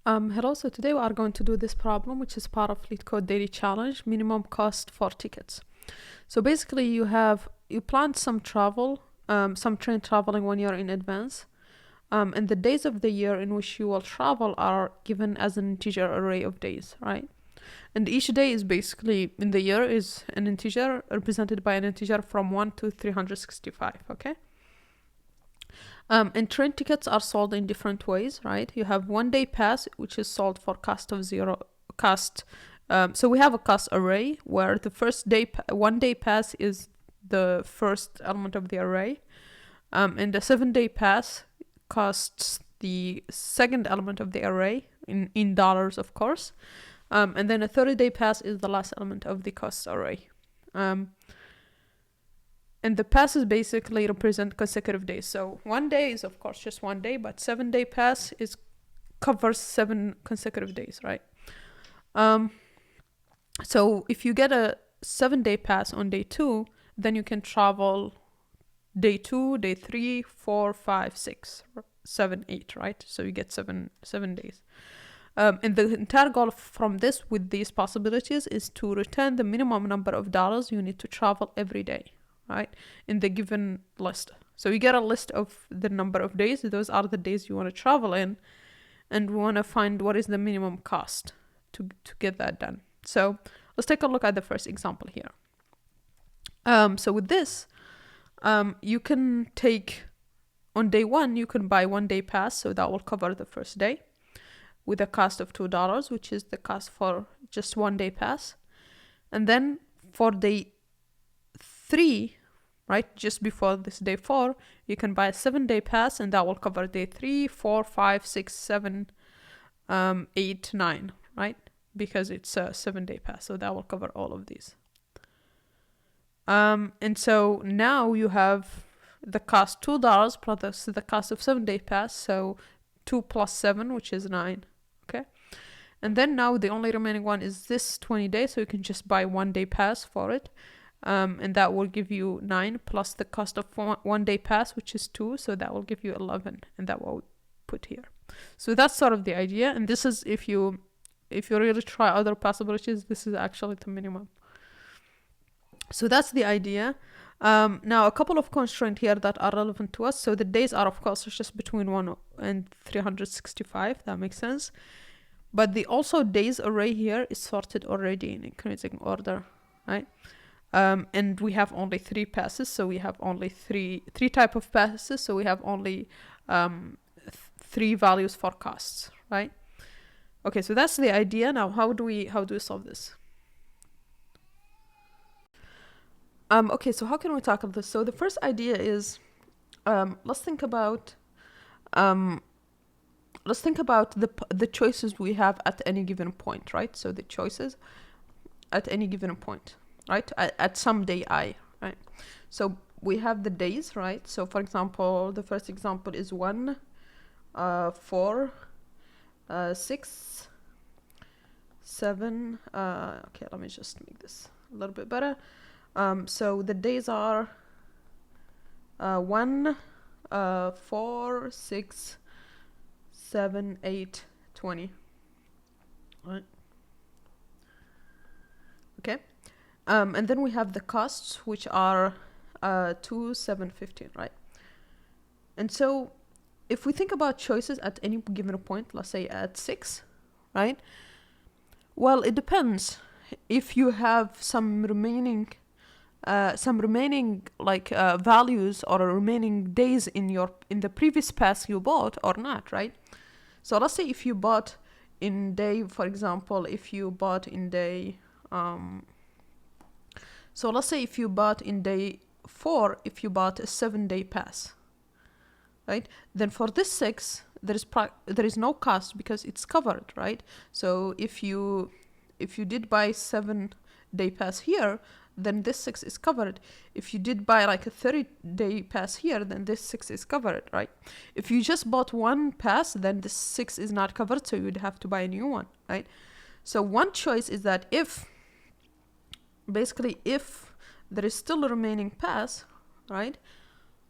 Hello, so today we are going to do this problem, which is part of Leetcode Daily Challenge, minimum cost for tickets. So basically you plan some travel, some train traveling 1 year in advance, and the days of the year in which you will travel are given as an integer array of days, right? And each day is basically, in the year, is an integer represented by an integer from 1 to 365, okay? And train tickets are sold in different ways, right? You have 1 day pass, which is sold for cost of zero cost. So we have a cost array where the first day, 1 day pass is the first element of the array. And the 7 day pass costs the second element of the array in dollars, of course. And then a 30-day pass is the last element of the cost array. And the passes basically represent consecutive days. So 1 day is, of course, just 1 day, but 7-day pass covers 7 consecutive days, right? So if you get a 7-day pass on day 2, then you can travel day 2, day 3, 4, 5, 6, 7, 8, right? So you get seven days. And the entire goal from this, with these possibilities, is to return the minimum number of dollars you need to travel every day, right, in the given list. So you get a list of the number of days. Those are the days you want to travel in, and we want to find what is the minimum cost to get that done. So let's take a look at the first example here. So with this, you can take, on day 1, you can buy 1 day pass, so that will cover the first day, with a cost of $2, which is the cost for just 1 day pass. And then for day 3, right, just before this day 4, you can buy a 7-day pass, and that will cover day 3, 4, 5, 6, 7, 8, 9, right? Because it's a 7-day pass, so that will cover all of these. And so now you have the cost $2 plus the cost of 7-day pass, so 2 plus 7, which is 9, okay? And then now the only remaining one is this 20 days, so you can just buy 1 day pass for it. And that will give you 9 plus the cost of 1 day pass, which is 2, so that will give you 11, and that will put here. So that's sort of the idea, and this is, if you really try other possibilities, this is actually the minimum. So that's the idea. Now a couple of constraints here that are relevant to us. So the days are, of course, just between 1 and 365. That makes sense. But the also days array here is sorted already in increasing order, right? And we have only 3 passes, so we have only three type of passes, so we have only 3 values for costs, right? Okay, so that's the idea. Now how do we solve this? Okay, so how can we tackle this? So the first idea is, let's think about the choices we have at any given point, right? So the choices at any given point, right? At some day I, right? So we have the days, right? So for example, the first example is 1, 4, 6, 7. Okay, let me just make this a little bit better. So the days are 1, 4, 6, 7, 8, 20. Right. Okay. And then we have the costs, which are 2, 7, 15, right? And so if we think about choices at any given point, let's say at 6, right? Well, it depends. If you have some remaining values or remaining days in the previous pass you bought or not, right? So let's say if you bought in day, for example, if you bought in day, so let's say if you bought in day 4, if you bought a 7-day pass, right? Then for this 6, there is no cost because it's covered, right? So if you did buy 7-day pass here, then this 6 is covered. If you did buy like a 30-day pass here, then this 6 is covered, right? If you just bought 1 pass, then this 6 is not covered, so you'd have to buy a new one, right? So one choice is that if there is still a remaining pass, right,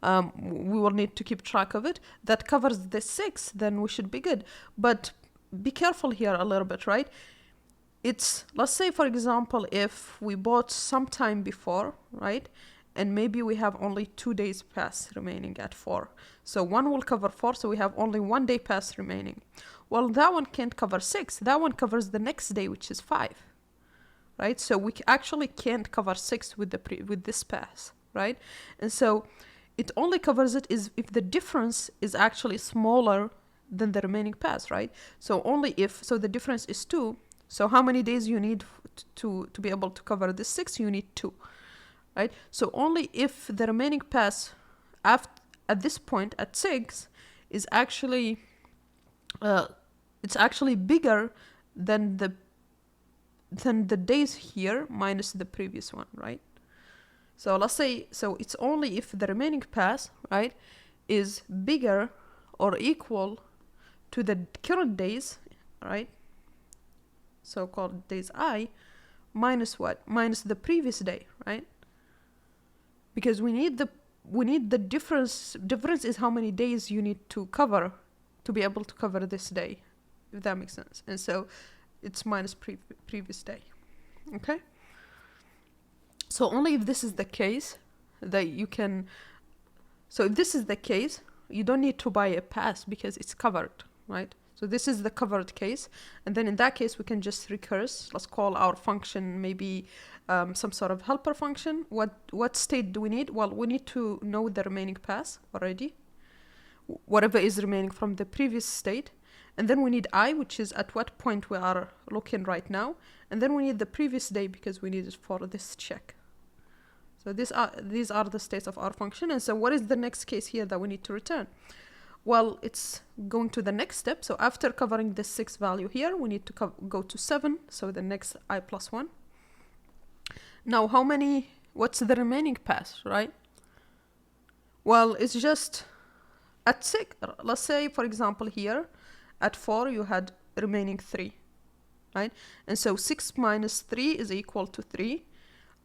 we will need to keep track of it, that covers the 6, then we should be good. But be careful here a little bit, right? It's, let's say for example, if we bought sometime before, right? And maybe we have only 2 days pass remaining at 4. So one will cover 4, so we have only 1 day pass remaining. Well, that one can't cover 6. That one covers the next day, which is 5. Right? So we actually can't cover 6 with with this pass, right? And so it only covers it is if the difference is actually smaller than the remaining pass, right? So only if, so the difference is 2. So how many days you need to be able to cover this 6? You need 2. Right? So only if the remaining pass at this point at 6 is actually it's actually bigger than the days here minus the previous one, right? So let's say, so it's only if the remaining pass, right, is bigger or equal to the current days, right, so-called days I, minus what? Minus the previous day, right? Because we need the difference. Difference is how many days you need to cover to be able to cover this day, if that makes sense. And so it's minus previous day. Okay? So only if this is the case that you can, so if this is the case, you don't need to buy a pass because it's covered, right? So this is the covered case. And then in that case, we can just recurse. Let's call our function maybe some sort of helper function. What state do we need? Well, we need to know the remaining pass already, whatever is remaining from the previous state. And then we need I, which is at what point we are looking right now. And then we need the previous day because we need it for this check. So these are the states of our function. And so what is the next case here that we need to return? Well, it's going to the next step. So after covering the 6 value here, we need to go to 7. So the next I plus 1. Now, what's the remaining pass, right? Well, it's just at 6. Let's say, for example, here at 4, you had remaining 3, right? And so 6 minus 3 is equal to 3.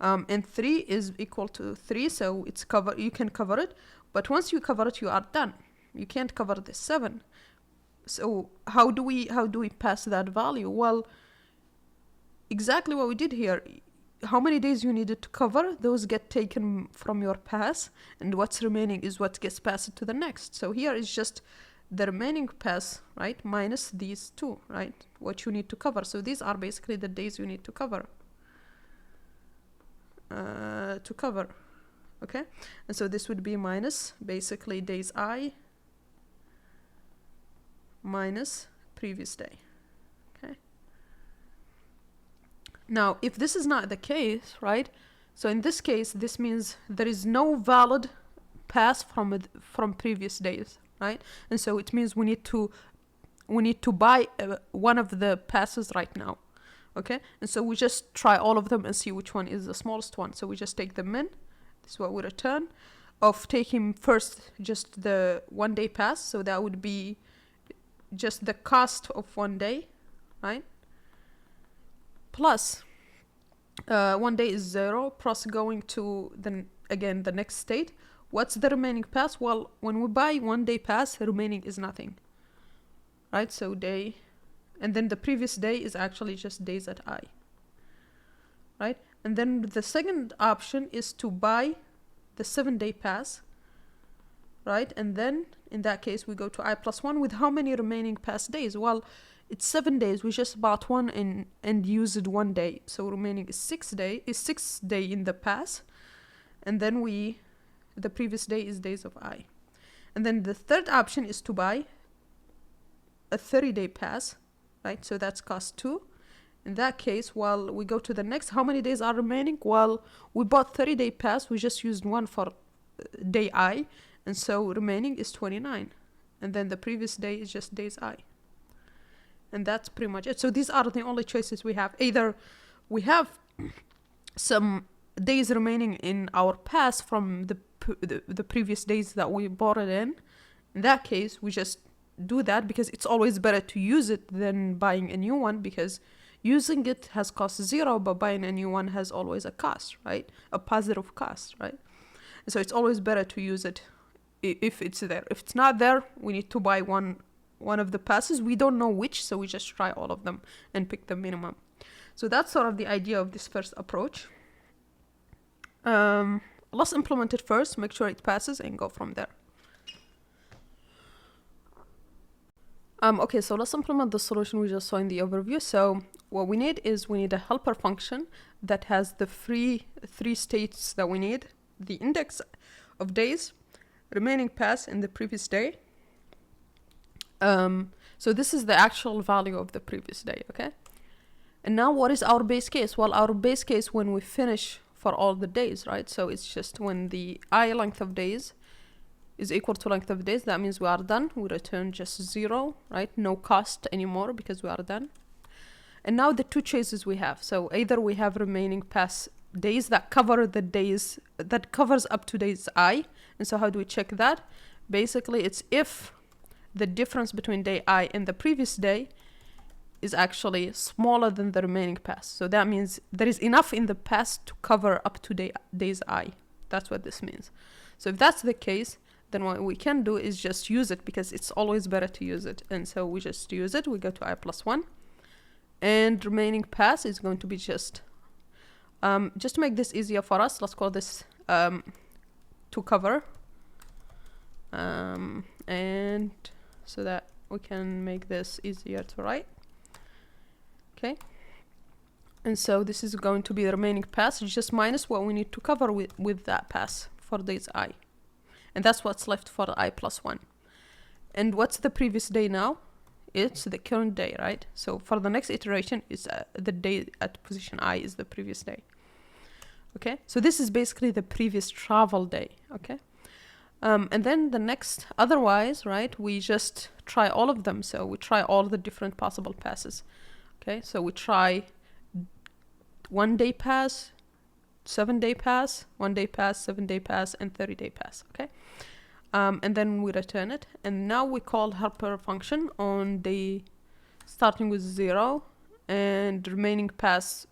And 3 is equal to 3. So it's you can cover it. But once you cover it, you are done. You can't cover the 7. So how do we pass that value? Well, exactly what we did here. How many days you needed to cover, those get taken from your pass, and what's remaining is what gets passed to the next. So here is just the remaining pass, right, minus these 2, right, what you need to cover. So these are basically the days you need to cover. Okay? And so this would be minus basically days I minus previous day. Okay. Now, if this is not the case, right? So in this case, this means there is no valid pass from previous days, right? And so it means we need to buy one of the passes right now. Okay? And so we just try all of them and see which one is the smallest one. So we just take them in. This is what we return. Of taking first just the 1 day pass. So that would be just the cost of 1 day, right? Plus 1 day is 0, plus going to the next state. What's the remaining pass? Well, when we buy 1 day pass, the remaining is nothing, right? So day, and then the previous day is actually just days at I, right? And then the second option is to buy the 7 day pass, right? And then in that case, we go to I plus 1 with how many remaining pass days? Well, it's 7 days. We just bought one and used 1 day. So remaining is 6 day in the pass. And then the previous day is days of I. And then the third option is to buy a 30-day pass, right? So that's cost 2. In that case, while we go to the next, how many days are remaining? Well, we bought 30-day pass. We just used 1 for day I. And so remaining is 29. And then the previous day is just days I. And that's pretty much it. So these are the only choices we have. Either we have some days remaining in our pass from the previous days that we bought it in. In that case, we just do that because it's always better to use it than buying a new one, because using it has cost 0, but buying a new one has always a cost, right? A positive cost, right? And so it's always better to use it if it's there. If it's not there, we need to buy one one of the passes. We don't know which, so we just try all of them and pick the minimum. So that's sort of the idea of this first approach. Let's implement it first, make sure it passes, and go from there. Okay, so let's implement the solution we just saw in the overview. So what we need is we need a helper function that has the three states that we need: the index of days, remaining pass in the previous day. So this is the actual value of the previous day, okay? And now what is our base case? Well, our base case when we finish for all the days, right? So it's just when the I length of days is equal to length of days, that means we are done. We return just 0, right? No cost anymore because we are done. And now the two choices we have. So either we have remaining pass days that cover the days, that covers up to days I. And so how do we check that? Basically, it's if the difference between day I and the previous day is actually smaller than the remaining pass. So that means there is enough in the past to cover up to days I. That's what this means. So if that's the case, then what we can do is just use it, because it's always better to use it. And so we just use it. We go to I+1. And remaining pass is going to be just to make this easier for us, let's call this to cover. And so that we can make this easier to write. Okay. And so this is going to be the remaining pass, just minus what we need to cover with that pass for days I. And that's what's left for I+1. And what's the previous day now? It's the current day, right? So for the next iteration, it's the day at position I is the previous day. Okay, so this is basically the previous travel day, okay? And then the next, otherwise, right, we just try all of them. So we try all the different possible passes. Okay, so we try 1 day pass, 7 day pass, 1 day pass, 7 day pass, and 30 day pass, okay? And then we return it. And now we call helper function on day starting with 0 and remaining pass.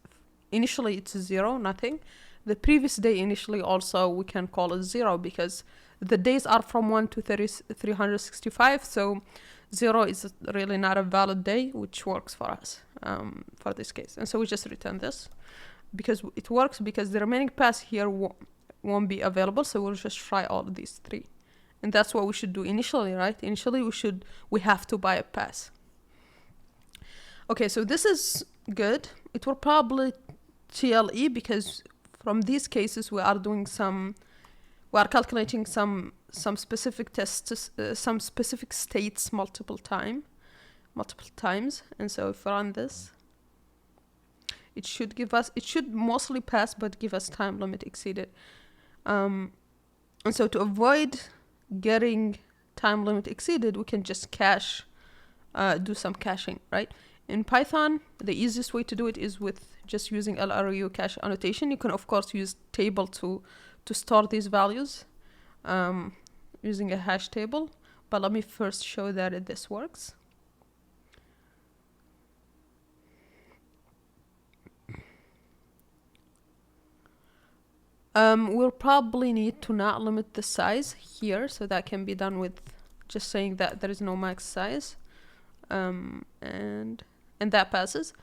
Initially it's 0, nothing. The previous day initially also we can call it 0 because the days are from 1 to 365. So 0 is really not a valid day, which works for us for this case. And so we just return this because it works, because the remaining pass here won't be available. So we'll just try all of these 3. And that's what we should do initially, right? Initially we have to buy a pass. Okay, so this is good. It will probably TLE because from these cases we are calculating some specific tests, some specific states multiple times. And so if we run this, it should mostly pass, but give us time limit exceeded. And so to avoid getting time limit exceeded, we can just cache, do some caching, right? In Python, the easiest way to do it is with just using LRU cache annotation. You can of course use table to store these values using a hash table, but let me first show that this works. We'll probably need to not limit the size here, so that can be done with just saying that there is no max size, and that passes.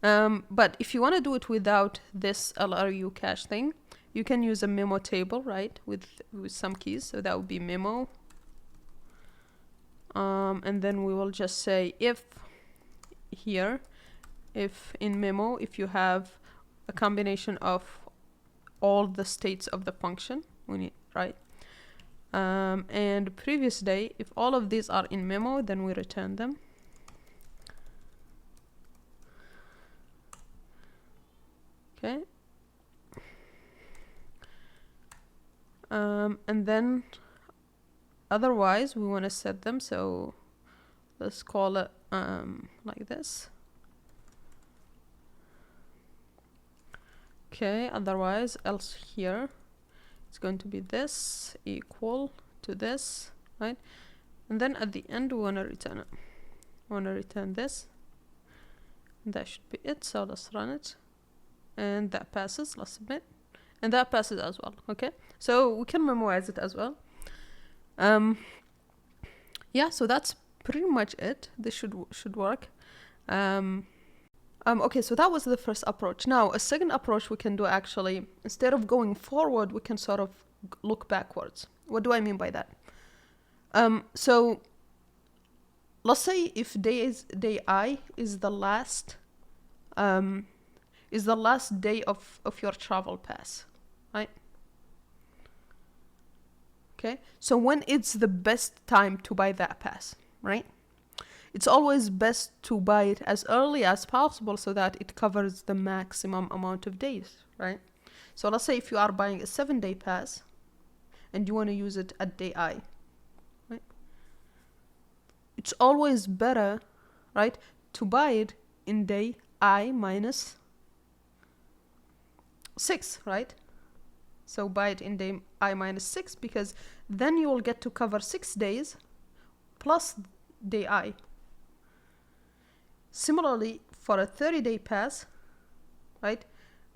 But if you want to do it without this LRU cache thing, you can use a memo table, right, with some keys. So that would be memo, and then we will just say if in memo, if you have a combination of all the states of the function we need, right? And previous day, if all of these are in memo, then we return them. Okay. And then otherwise we want to set them, so let's call it like this. Okay, otherwise else here it's going to be this equal to this, right? And then at the end we want to return it. We want to return this, and that should be it. So let's run it, and that passes. Let's submit, and that passes as well. Okay, so we can memorize it as well. Yeah, so that's pretty much it. This should work. Okay, so that was the first approach. Now, a second approach we can do actually, instead of going forward, we can sort of look backwards. What do I mean by that? So let's say if day I is the last day of your travel pass, right? Okay, so when it's the best time to buy that pass, right? It's always best to buy it as early as possible so that it covers the maximum amount of days, right? So let's say if you are buying a 7-day pass and you want to use it at day I, right? It's always better, right, to buy it in day I minus 6, right? So buy it in day I minus 6 because then you will get to cover 6 days plus day I. Similarly, for a 30-day pass, right,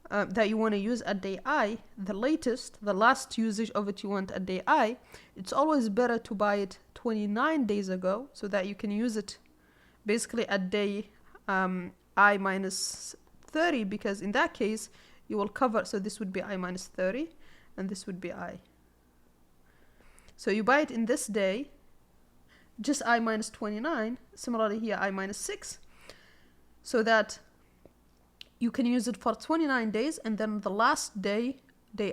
that you want to use at day I, the last usage of it you want at day I, it's always better to buy it 29 days ago so that you can use it basically at day I minus 30, because in that case, you will cover, so this would be I minus 30, and this would be I. So you buy it in this day, just I minus 29, similarly here I minus 6, so that you can use it for 29 days, and then the last day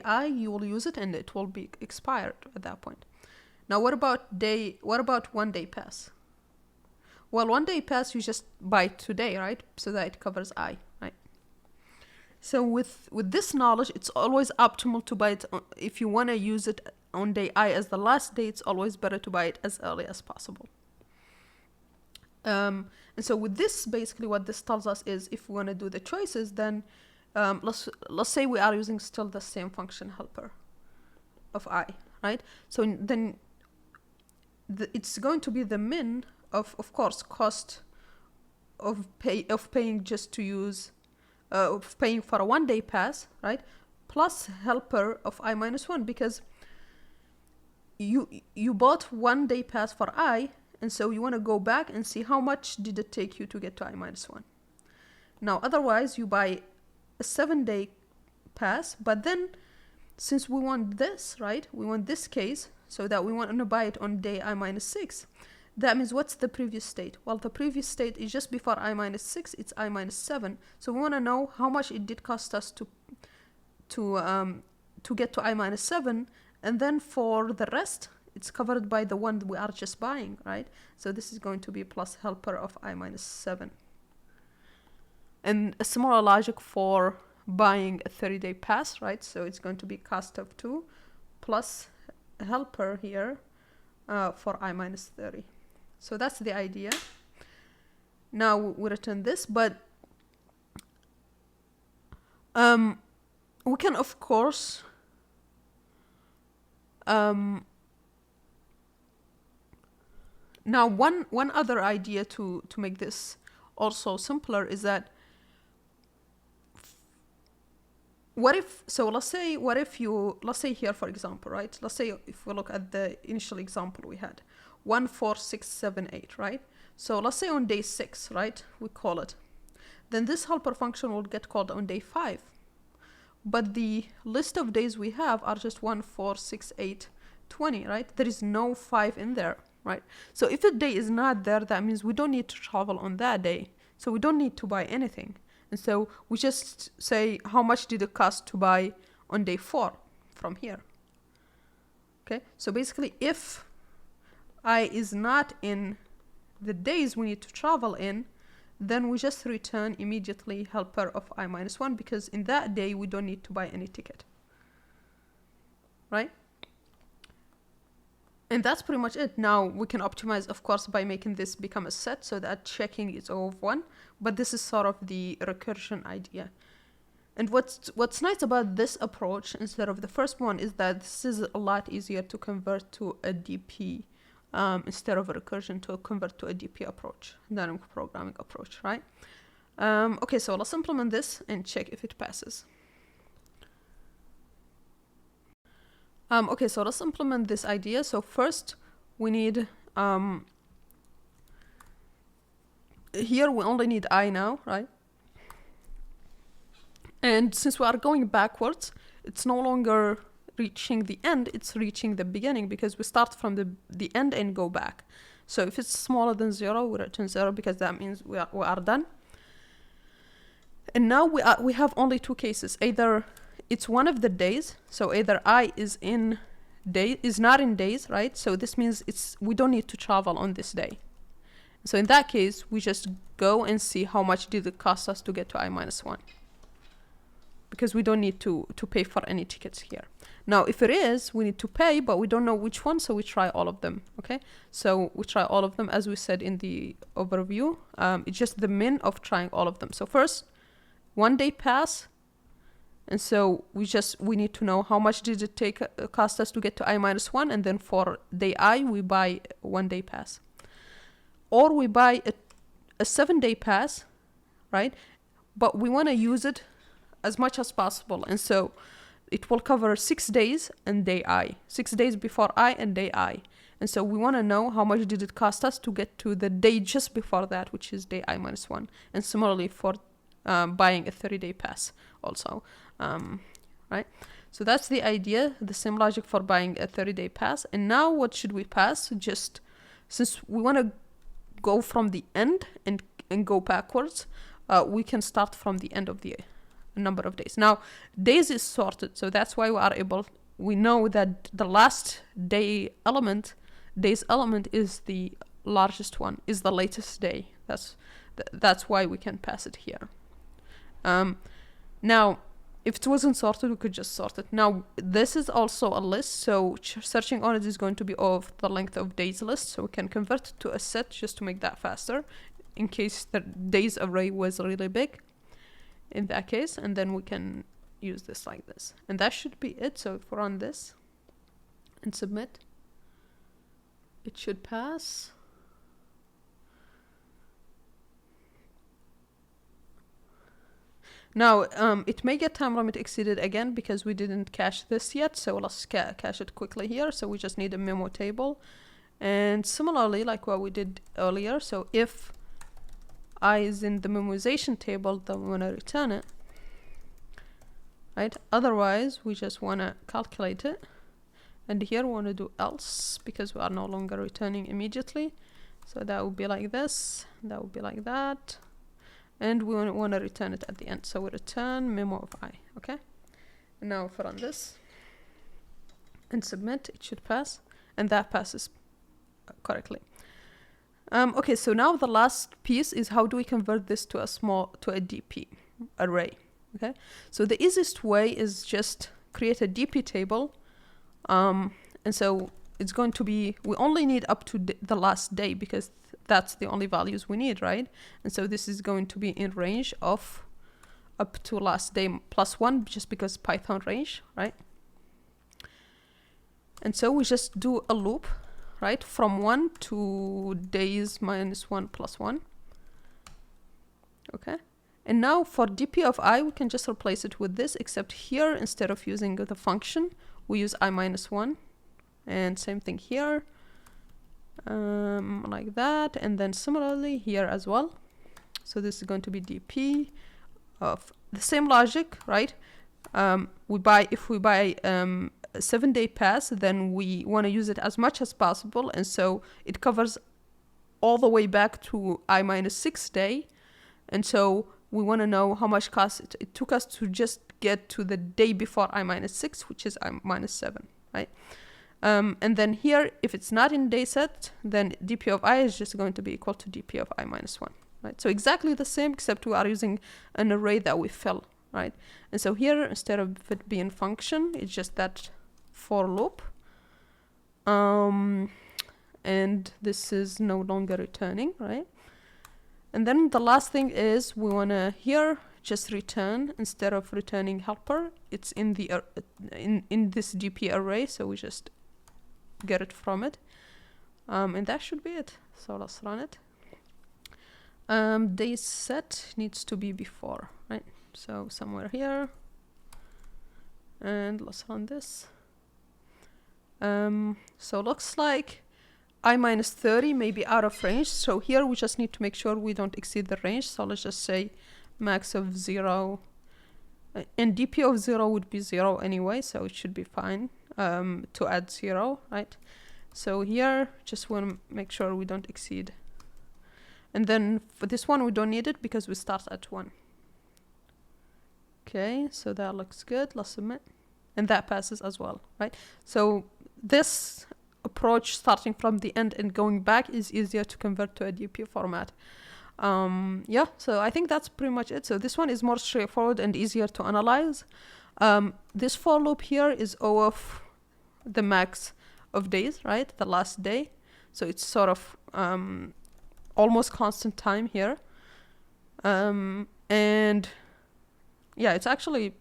I, you will use it and it will be expired at that point. Now what about 1-day pass? Well, 1-day pass you just buy today, right? So that it covers I, right? So with this knowledge, it's always optimal to buy it if you want to use it on day I as the last day. It's always better to buy it as early as possible. And so with this, basically what this tells us is if we want to do the choices, then let's say we are using still the same function helper of I, right? So then it's going to be the min of course cost of paying just to use of paying for a 1-day pass, right? Plus helper of I minus 1, because you bought 1-day pass for I, and so you want to go back and see how much did it take you to get to I minus 1. Now, otherwise, you buy a 7-day pass, but then since we want this, right? We want this case, so that we want to buy it on day I minus 6. That means what's the previous state? Well, the previous state is just before I minus 6, it's I minus 7. So we want to know how much it did cost us to get to I minus 7. And then for the rest, it's covered by the one we are just buying, right? So this is going to be plus helper of I minus 7. And a similar logic for buying a 30-day pass, right? So it's going to be cost of 2 plus helper here for I minus 30. So that's the idea. Now we return this, but we can of course now one other idea to make this also simpler is that let's say here, for example, right? Let's say if we look at the initial example we had, 1, 4, 6, 7, 8, right? So let's say on day 6, right? We call it. Then this helper function will get called on day 5. But the list of days we have are just 1, 4, 6, 8, 20, right? There is no 5 in there, right? So if a day is not there, that means we don't need to travel on that day. So we don't need to buy anything. And so we just say, how much did it cost to buy on day 4 from here? Okay, so basically if I is not in the days we need to travel in, then we just return immediately helper of I minus 1, because in that day we don't need to buy any ticket, right? And that's pretty much it. Now we can optimize, of course, by making this become a set so that checking is O of 1, but this is sort of the recursion idea. And what's nice about this approach instead of the first one is that this is a lot easier to convert to a DP instead of a recursion, to convert to a DP approach, dynamic programming approach, right? Okay, so let's implement this and check if it passes. Okay, so let's implement this idea. So first we need here we only need I now, right? And since we are going backwards, it's no longer reaching the end, it's reaching the beginning, because we start from the end and go back. So if it's smaller than 0, we return 0, because that means we are done. And now we have only two cases. Either it's one of the days, so either I is not in days, right? So this means we don't need to travel on this day. So in that case, we just go and see how much did it cost us to get to I-1, because we don't need to pay for any tickets here. Now, if it is, we need to pay, but we don't know which one, so we try all of them, okay? So we try all of them, as we said in the overview. It's just the min of trying all of them. So first, 1 day pass, and so we need to know how much did it cost us to get to I-1, and then for day I, we buy 1 day pass. Or we buy a 7-day pass, right? But we want to use it as much as possible, and so it will cover 6 days and day I, 6 days before I and day I. And so we want to know how much did it cost us to get to the day just before that, which is day I-1. And similarly for buying a 30-day pass also, right? So that's the idea, the same logic for buying a 30-day pass. And now what should we pass? Just since we want to go from the end and go backwards, we can start from the end of the number of days. Now, days is sorted, so that's why we know that the last days element is the largest one, is the latest day. That's why we can pass it here. Now, if it wasn't sorted, we could just sort it. Now, this is also a list, so searching on it is going to be of the length of days list, so we can convert it to a set just to make that faster, in case the days array was really big. In that case, and then we can use this like this. And that should be it. So if we run this and submit, it should pass. Now, it may get time limit exceeded again because we didn't cache this yet, so let's cache it quickly here. So we just need a memo table. And similarly, like what we did earlier, so if I is in the memoization table, then we want to return it, right? Otherwise, we just want to calculate it. And here we want to do else, because we are no longer returning immediately. So that would be like this, that would be like that. And we want to return it at the end. So we return memo of I, okay? And now if I run this and submit, it should pass. And that passes correctly. Okay, so now the last piece is how do we convert this to a DP array, okay? So the easiest way is just create a DP table. And so it's going to be, we only need up to the last day because that's the only values we need, right? And so this is going to be in range of up to last day +1, just because Python range, right? And so we just do a loop, right? From 1 to days -1 +1. Okay. And now for DP of I, we can just replace it with this, except here, instead of using the function, we use I-1. And same thing here, like that. And then similarly here as well. So this is going to be DP of the same logic, right? If we buy a 7-day pass, then we want to use it as much as possible. And so it covers all the way back to I-6 day. And so we want to know how much cost it took us to just get to the day before I-6, which is I-7, right? And then here, if it's not in day set, then DP of I is just going to be equal to DP of I-1, right? So exactly the same, except we are using an array that we fill, right? And so here, instead of it being function, it's just that for loop. And this is no longer returning, right? And then the last thing is we want to here just return, instead of returning helper, it's in the in this DP array, so we just get it from it. And that should be it. So let's run it. Day set needs to be before, right? So somewhere here. And let's run this. So looks like I minus 30 may be out of range. So here we just need to make sure we don't exceed the range. So let's just say max of 0. And dp of 0 would be 0 anyway, so it should be fine to add 0, right? So here, just want to make sure we don't exceed. And then for this one, we don't need it because we start at 1. Okay, so that looks good. Let's submit. And that passes as well, right? So this approach, starting from the end and going back, is easier to convert to a DP format. Yeah, so I think that's pretty much it. So this one is more straightforward and easier to analyze. This for loop here is O of the max of days, right? The last day. So it's sort of almost constant time here. And yeah, it's actually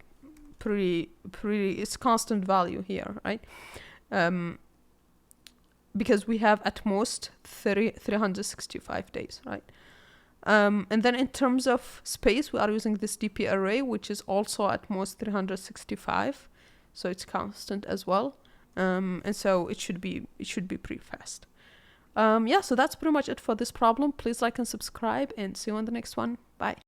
pretty, it's constant value here, right? Because we have at most 365 days, right? And then in terms of space, we are using this DP array, which is also at most 365. So it's constant as well. And so it should be pretty fast. Yeah, so that's pretty much it for this problem. Please like and subscribe and see you on the next one. Bye.